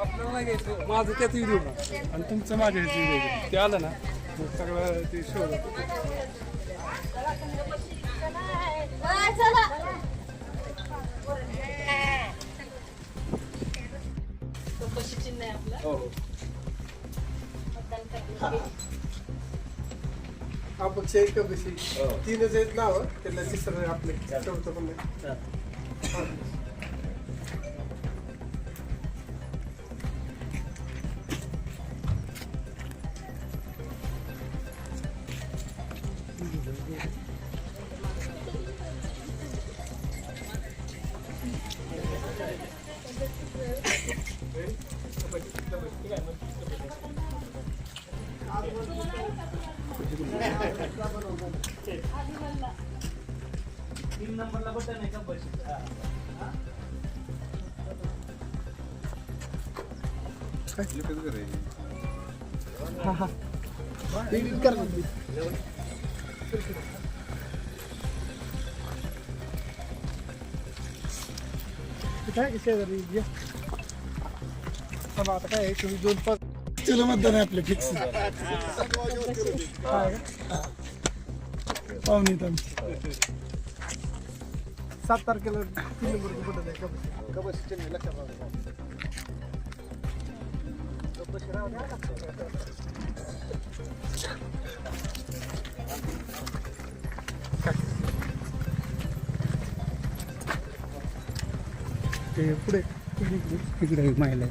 आपल्याला नाही घ्यायचं, माझं त्यात व्हिडिओ आणि तुमचं माझ्या व्हिडिओ ते आलं ना मग सगळं ते शो अपक्ष एक कशी तीनच आहेत नाव त्याला तिसरं आपले चौथं पण नाही. तीन नंबरला बटन आहे का बस एडिट कर काय शेजारी चला आता काय तुम्ही 2-5 चलो मतदान आहे आपलं फिक्स पाहुणे 7 तारखेला 3 नंबर बटन आहे कबशी लक्षात ते पुढे इकडे महिला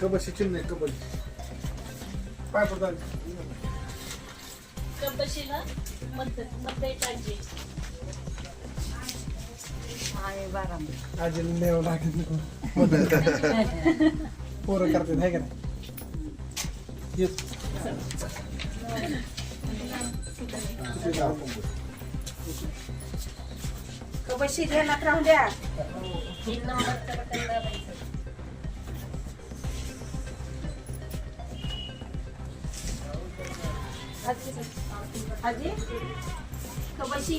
कबशी चिन्ह आहे कबशी पाय पडतात कबशीला मतदायची आजीला न्यावं लागेल नको पोरं करतात आहे का नाही येस कबशी ध्यानात राहू द्या. 3 नंबरचं बटन दाबायचं. आजी कबशी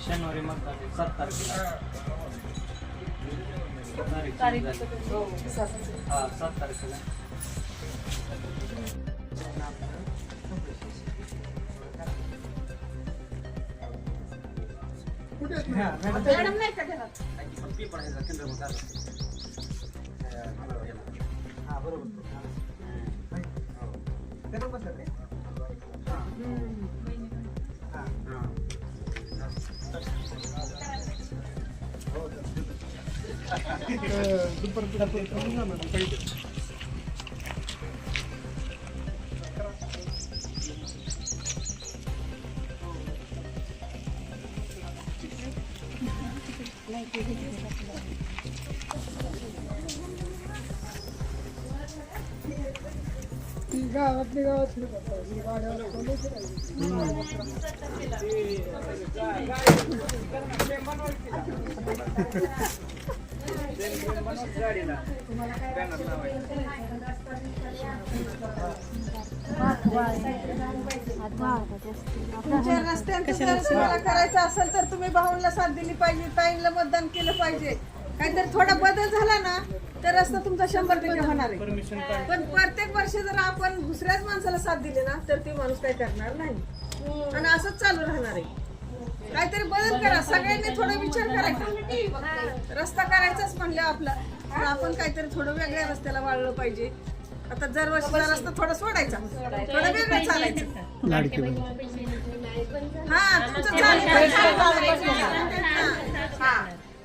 शनिवारी मतदान 7 तारखेला तारीख हा 7 तारखेला मॅडम नाही का घरात हा बरोबर गावातली गावात तुमच्या रस्त्यांचं जर तुम्हाला करायचं असेल तर तुम्ही भाऊंना साथ दिली पाहिजे, ताईंना मतदान केलं पाहिजे. काहीतरी थोडा बदल झाला ना तर रस्ता तुमचा 100% होणार आहे. पण प्रत्येक वर्षी जर आपण दुसऱ्याच माणसाला साथ दिली ना तर ते माणूस काही करणार नाही आणि असंच चालू राहणार आहे. काहीतरी बदल करा, सगळ्यांनी थोडा विचार करायचा. रस्ता करायचाच म्हणलं आपला पण आपण काहीतरी थोडं वेगळ्या रस्त्याला वाळलं पाहिजे. आता दर वर्षीचा रस्ता थोडा सोडायचा, थोडं वेगळं चालायचं. हा तुमचं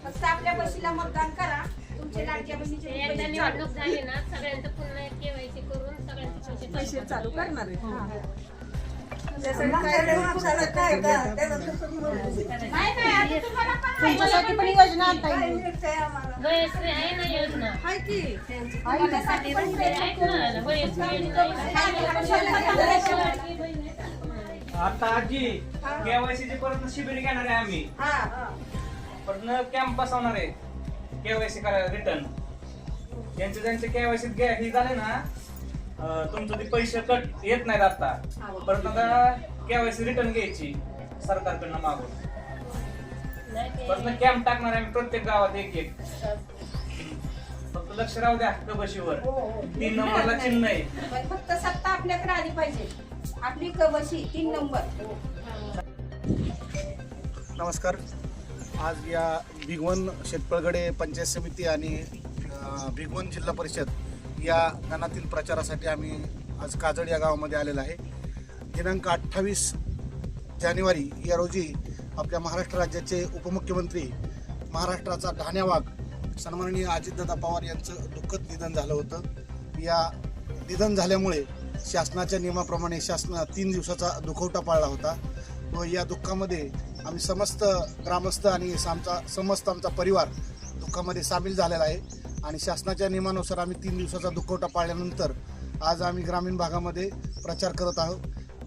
फक्त आपल्या बशीला मतदान करा. तुमच्या लाडक्या एकदा निवडणूक झाली ना सगळ्यांचं पुन्हा KYC करून सगळ्यांचे पैसे चालू करणार आहे. तुमच्यासाठी पण योजना आणता येईल. वयस्वी आहे ना योजना हाय की आहेत ना वयस्वी योजना आहे. आता आजी केवायसी परत शिबिर घेणार आहे आम्ही परत कॅम्प बसवणार आहे केवायसी करायला रिटर्न ज्यांचे केवायसी हे झाले ना तुमचं ते पैसे कट येत नाहीत आता परत आता केवायसी रिटर्न घ्यायची सरकारकडनं मागून परत कॅम्प टाकणार आहे प्रत्येक गावात एक फक्त लक्ष राहू द्या कबशीवर 3 नंबरला चिन्ह आहे पण फक्त सत्ता आपल्याकडे आली पाहिजे आपली कबशी 3 नंबर. नमस्कार. आज या भिगवण शेटपळगडे पंचायत समिती आणि भिगवण जिल्हा परिषद या गणातील प्रचारासाठी आम्ही आज काजळ या गावामध्ये आलेलो आहे. दिनांक 28 जानेवारी या रोजी आपल्या महाराष्ट्र राज्याचे उपमुख्यमंत्री महाराष्ट्राचा ढाण्या वाघ सन्माननीय अजितदादा पवार यांचं दुःखद निधन झालं होतं. या निधन झाल्यामुळे शासनाच्या नियमाप्रमाणे शासन 3 दिवसाचा दुखवटा पाळला होता व या दुःखामध्ये आम्ही समस्त ग्रामस्थ आणि समस्त आमचा परिवार दुःखामध्ये सामील झालेला आहे आणि शासनाच्या नियमानुसार आम्ही 3 दिवसाचा दुखवटा पाळल्यानंतर आज आम्ही ग्रामीण भागामध्ये प्रचार करत आहोत.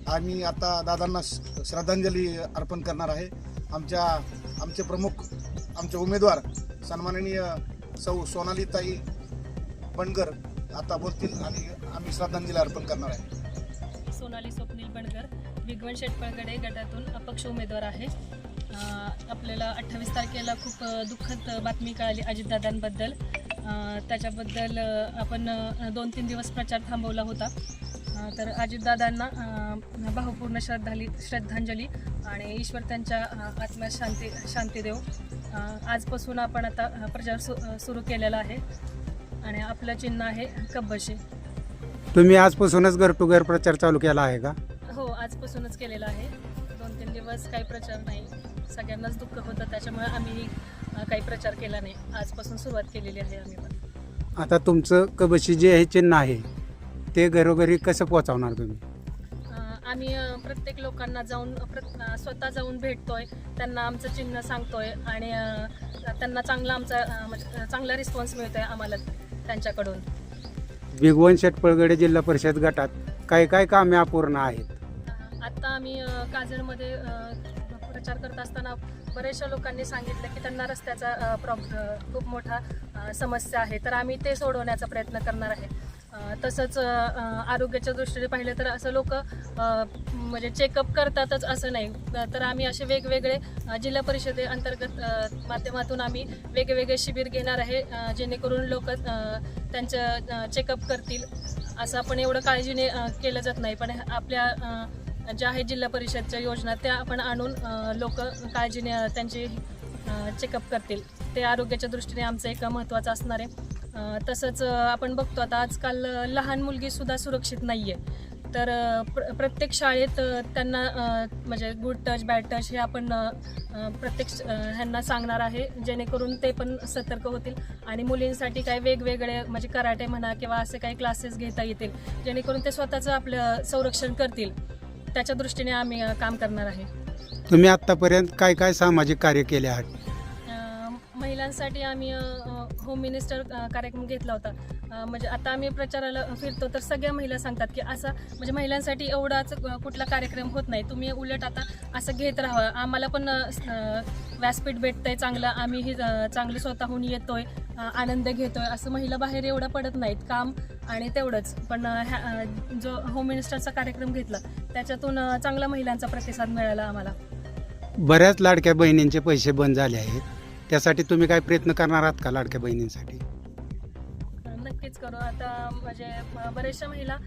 आम्ही आता दादांना श्रद्धांजली अर्पण करणार आहे. आमचे प्रमुख आमचे उमेदवार सन्माननीय सौ सोनालीताई बंडगर आता बोलतील आणि आम्ही श्रद्धांजली अर्पण करणार आहे. सोनाली स्वप्नील बंडगर भिगवण शेटपळगडे गटातून अपक्ष उमेदवार आहे. आपल्याला 28 तारखेला खूप दुःखद बातमी कळाली अजितदादांबद्दल. त्याच्याबद्दल आपण 2-3 दिवस प्रचार थांबवला होता. तर अजितदादांना भावपूर्ण श्रद्धांजली आणि ईश्वर त्यांच्या आत्म्यास शांती देव. आजपासून आपण आता प्रचार सुरू केलेला आहे आणि आपलं चिन्ह आहे कब्बशी. तुम्ही आजपासूनच घर टू घर प्रचार चालू केला आहे का? हो, आजपासूनच केलेला आहे. 2-3 दिवस काही प्रचार नाही, सगळ्यांनाच दुःख होतं त्याच्यामुळे आम्ही काही प्रचार केला नाही. आजपासून सुरुवात केलेली आहे आम्ही पण. आता तुमचं कबशी जे आहे चिन्ह आहे ते घरोघरी कसं पोहोचवणार तुम्ही? आम्ही प्रत्येक लोकांना जाऊन स्वतः जाऊन भेटतोय, त्यांना आमचं चिन्ह सांगतोय आणि त्यांना चांगला रिस्पॉन्स मिळतोय आम्हाला त्यांच्याकडून. भिगवण शेटपळगडे जिल्हा परिषद गटात काय काय कामे अपूर्ण आहेत? आता आम्ही काजळमध्ये प्रचार करत असताना बऱ्याचशा लोकांनी सांगितलं की त्यांना रस्त्याचा खूप मोठा समस्या आहे, तर आम्ही ते सोडवण्याचा प्रयत्न करणार आहे. तसंच आरोग्याच्या दृष्टीने पाहिलं तर असं लोक म्हणजे चेकअप करतातच असं नाही, तर आम्ही असे वेगवेगळे जिल्हा परिषदे अंतर्गत माध्यमातून आम्ही वेगवेगळे शिबिर घेणार आहे जेणेकरून लोक त्यांचं चेकअप करतील. असं आपण एवढं काळजीने केलं जात नाही, पण आपल्या ज्या आहेत जिल्हा परिषदच्या योजना त्या आपण आणून लोक काळजीने त्यांची चेकअप करतील. ते आरोग्याच्या दृष्टीने आमचं एक महत्त्वाचं असणार आहे. तसंच आपण बघतो आता आजकाल लहान मुलगीसुद्धा सुरक्षित नाही आहे, तर प्रत्येक शाळेत त्यांना म्हणजे गुड टच बॅड टच हे आपण प्रत्येक ह्यांना सांगणार आहे जेणेकरून ते पण सतर्क होतील आणि मुलींसाठी काही वेगवेगळे म्हणजे कराटे म्हणा किंवा असे काही क्लासेस घेता येतील जेणेकरून ते स्वतःचं आपलं संरक्षण करतील. त्याच्या दृष्टीने आम्ही काम करणार आहे. तुम्ही आत्तापर्यंत काय काय सामाजिक कार्य केले आहेत? महिलांसाठी आम्ही होम मिनिस्टर कार्यक्रम घेतला होता. म्हणजे आता आम्ही प्रचाराला फिरतो तर सगळ्या महिला सांगतात की असा म्हणजे महिलांसाठी एवढाच कुठला कार्यक्रम होत नाही, तुम्ही उलट आता असं घेत राहा, आम्हाला पण व्यासपीठ भेटतंय चांगलं, आम्हीही चांगलं स्वतःहून येतोय, आनंद घेतोय. असं महिला बाहेर एवढं पडत नाहीत, काम आणि तेवढंच. पण जो होम मिनिस्टरचा कार्यक्रम घेतला त्याच्यातून चांगला महिलांचा प्रतिसाद मिळाला आम्हाला. बऱ्याच लाडक्या बहिणींचे पैसे बंद झाले आहेत, त्यासाठी तुम्ही काय प्रयत्न करणार आहात का लाडक्या बहिणींसाठी? नक्कीच करू. आता म्हणजे बऱ्याचशा महिला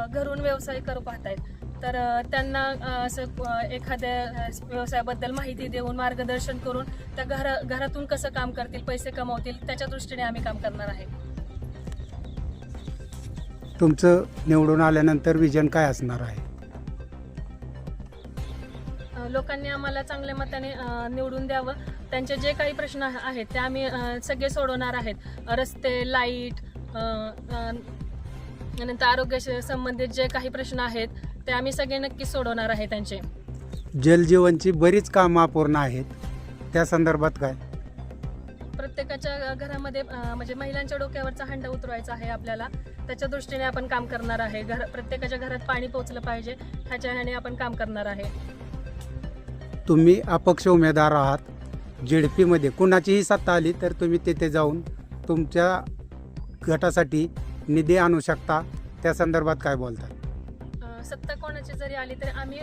घरून व्यवसाय करू पाहतायत, तर त्यांना असं एखाद्या व्यवसायाबद्दल माहिती देऊन मार्गदर्शन करून त्या घरातून कसं काम करतील, पैसे कमवतील, त्याच्या दृष्टीने आम्ही काम करणार आहे. तुमचं निवडून आल्यानंतर विजन काय असणार आहे? लोकांनी आम्हाला चांगल्या मताने निवडून द्यावं. त्यांचे जे काही प्रश्न आहेत ते आम्ही सगळे सोडवणार आहेत. रस्ते, लाईट, नंतर आरोग्याशी संबंधित जे काही प्रश्न आहेत ते आम्ही सगळे नक्की सोडवणार आहे त्यांचे. जलजीवनची बरीच कामं अपूर्ण आहेत, त्या संदर्भात काय? प्रत्येकाच्या घरामध्ये म्हणजे महिलांच्या डोक्यावरचा हंडा उतरवायचा आहे आपल्याला. त्याच्या दृष्टीने आपण काम करणार आहे. प्रत्येकाच्या घरात पाणी पोहोचलं पाहिजे ह्याच्या ह्याने आपण काम करणार आहे. तुम्ही अपक्ष उमेदवार आहात. जेडपीमध्ये कुणाचीही सत्ता आली तर तुम्ही तेथे जाऊन तुमच्या गटासाठी निधी आणू शकता, त्या संदर्भात काय बोलता? सत्ता कोणाची जरी आली तरी आम्ही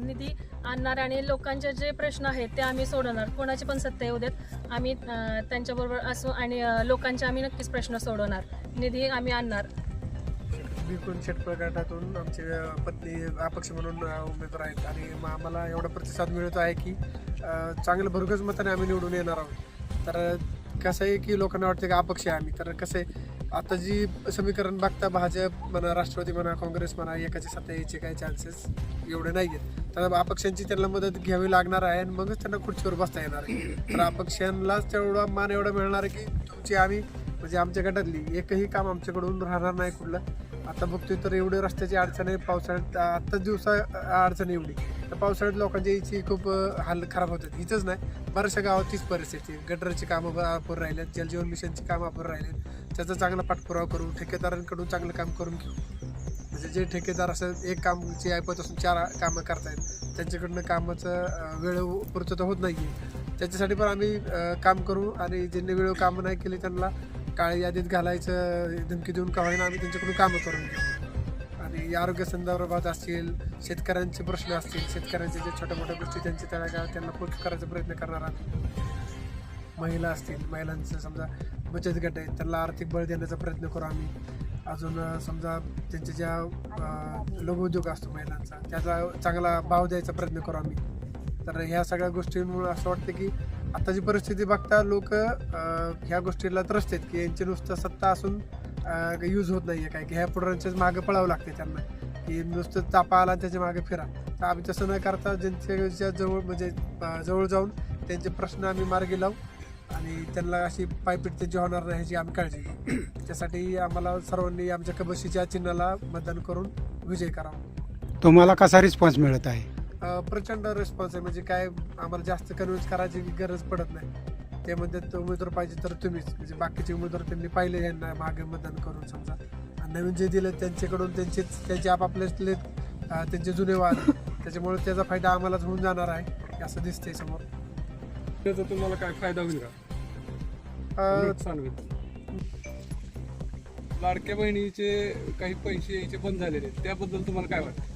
निधी आणणार आणि लोकांचे जे प्रश्न आहेत ते आम्ही सोडवणार. कोणाची पण सत्ता येऊ देत, आम्ही त्यांच्याबरोबर असू आणि लोकांचे आम्ही नक्कीच प्रश्न सोडवणार. निधी आम्ही आणणार. भिगवण शेटपळ गटातून आमचे पत्नी अपक्ष म्हणून उमेदवार आहेत आणि आम्हाला एवढा प्रतिसाद मिळत आहे की चांगलं भरघोस मताने आम्ही निवडून येणार आहोत. तर कसं आहे की लोकांना वाटतं की अपक्ष आहे आम्ही. तर कसं आहे, आता जी समीकरण बघता भाजप म्हणा, राष्ट्रवादी म्हणा, काँग्रेस म्हणा, एकाची सत्ता यायचे काही चान्सेस एवढे नाही आहेत. तर अपक्षांची त्यांना मदत घ्यावी लागणार आहे आणि मगच त्यांना खुर्चीवर बसता येणार आहे. तर अपक्षांनाच तेवढा मान एवढा मिळणार आहे की तुमची आम्ही म्हणजे आमच्या गटातली एकही काम आमच्याकडून राहणार नाही कुठलं. आता बघतोय तर एवढे रस्त्याची अडचण आहे. पावसाळ्यात आत्ताच दिवसा अडचण एवढी, तर पावसाळ्यात लोकांच्या याची खूप हाल खराब होतात. इथंच नाही, बऱ्याचशा गावात तीच परिस्थिती. गटरची कामं अपूर्ण राहिल्यात, जलजीवन मिशनची कामं अपूर्ण राहिलेत. त्याचा चांगला पाठपुरावा करू, ठेकेदारांकडून चांगलं काम करून घेऊ. म्हणजे जे ठेकेदार असं एक कामची ऐपत असून 4 कामं करतायत, त्यांच्याकडनं कामाचं वेळ पूर्तता होत नाही आहे. त्याच्यासाठी पण आम्ही काम करू आणि ज्यांनी वेळ कामं नाही केली त्यांना काळी यादीत घालायचं धमकी देऊन का होईना आम्ही त्यांच्याकडून कामं करून घेऊ. आणि आरोग्य संदर्भात असतील, शेतकऱ्यांचे प्रश्न असतील, शेतकऱ्यांचे जे छोट्या मोठ्या गोष्टी त्यांना पूर्ण करायचा प्रयत्न करणार आम्ही. महिला असतील, महिलांचं समजा बचत गट आहेत, त्यांना आर्थिक बळ देण्याचा प्रयत्न करू आम्ही. अजून समजा त्यांच्या ज्या लघुउद्योग असतो महिलांचा, त्याचा चांगला भाव द्यायचा प्रयत्न करू आम्ही. तर ह्या सगळ्या गोष्टींमुळे असं वाटतं की आताची परिस्थिती बघता लोक ह्या गोष्टीला त्रस्त आहेत की यांची नुसतं सत्ता असून यूज होत नाही आहे काय, की ह्या पुढाऱ्यांच्याच मागं पळावं लागते त्यांना, की नुसतं तापा आला त्याच्या मागे फिरा. तर आम्ही तसं न करता ज्यांच्या जवळ म्हणजे जवळ जाऊन त्यांचे प्रश्न आम्ही मार्गी लावू आणि त्यांना अशी पायपीट त्यांची होणार नाही ह्याची आम्ही काळजी घेऊ. त्यासाठी आम्हाला सर्वांनी आमच्या कबशीच्या चिन्हाला मतदान करून विजय करावा. तुम्हाला कसा रिस्पॉन्स मिळत आहे? प्रचंड रिस्पॉन्स आहे. म्हणजे काय आम्हाला जास्त कन्व्हिन्स करायची गरज पडत नाही. ते म्हणतात उमेदवार पाहिजे तर तुम्हीच, म्हणजे बाकीचे उमेदवार त्यांनी पाहिले यांना मागे मतदान करून समजा, नवीन जे दिले त्यांच्याकडून त्यांचे आपापले त्यांचे जुने वाद, त्याच्यामुळे त्याचा फायदा आम्हालाच होऊन जाणार आहे असं दिसतंय समोर. त्याचा तुम्हाला काय फायदा होईल का? नुकसान होईल? लाडक्या बहिणीचे काही पैसे यायचे बंद झालेले आहेत, त्याबद्दल तुम्हाला काय वाटतं?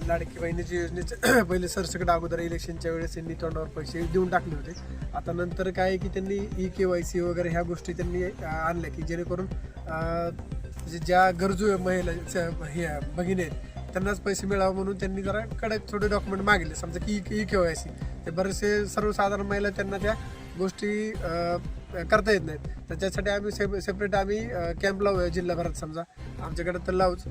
लाडकी बहिणीची योजनेचे पहिले सरसकट अगोदर इलेक्शनच्या वेळेस त्यांनी तोंडावर पैसे देऊन टाकले होते. आता नंतर काय आहे की त्यांनी KYC वगैरे ह्या गोष्टी त्यांनी आणल्या की जेणेकरून ज्या गरजू महिला हे भगिनी आहेत त्यांनाच पैसे मिळावं म्हणून त्यांनी जरा कडक थोडे डॉक्युमेंट मागले. समजा की KYC ते बरेचसे सर्वसाधारण महिला त्यांना त्या गोष्टी करता येत नाहीत. तर त्यासाठी आम्ही सेपरेट आम्ही कॅम्प लावूया जिल्हाभरात. समजा आमच्याकडे तर लावूच,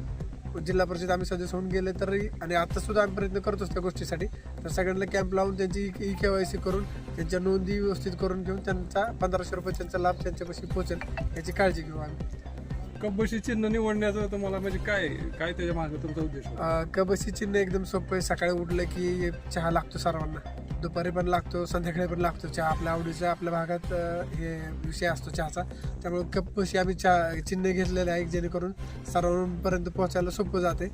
जिल्हा परिषद आम्ही सदस्य होऊन गेले तरी आणि आता सुद्धा आम्ही प्रयत्न करतोच त्या गोष्टीसाठी. तर सगळ्यांना कॅम्प लावून त्यांची KYC करून त्यांच्या नोंदी व्यवस्थित करून घेऊन त्यांचा 1500 रुपये त्यांचा लाभ त्यांच्यापाशी पोहोचेल याची काळजी घेऊ आम्ही. कबशी चिन्ह निवडण्याचं तुम्हाला म्हणजे काय त्याच्या मागे तुमचा उद्देश? कबशी चिन्ह एकदम सोपं आहे. सकाळी उठलं की चहा लागतो सर्वांना, दुपारी पण लागतो, संध्याकाळी पण लागतो चहा. आपल्या आवडीचा आपल्या भागात हे विषय असतो चहाचा, त्यामुळे कबशी आम्ही चिन्ह घेतलेले आहे जेणेकरून सर्वांपर्यंत पोहोचायला सोपं जाते.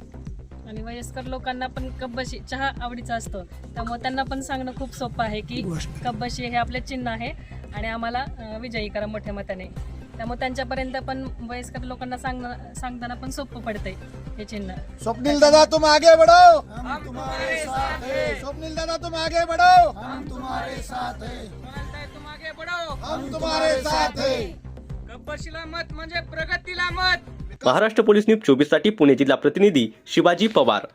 आणि वयस्कर लोकांना पण कबशी चहा आवडीचा असतो, त्यामुळे त्यांना पण सांगणं खूप सोपं आहे की कबशी हे आपले चिन्ह आहे आणि आम्हाला विजयी करा मोठ्या मताने. त्यामुळे त्यांच्यापर्यंत पण वयस्कर लोकांना सांगताना पण सोपं पडतंय हे चिन्ह. स्वप्नील दादा तुम आगे बढ़ो, हम तुम्हारे साथ हैं. स्वप्नील दादा तुम आगे बढ़ो, हम तुम्हारे साथ हैं. तुम आगे बढ़ो, हम तुम्हारे साथ हैं. कबशीला मत म्हणजे प्रगतीला मत. महाराष्ट्र पोलीस न्यूज 24 साठी पुणे जिल्हा प्रतिनिधी शिवाजी पवार.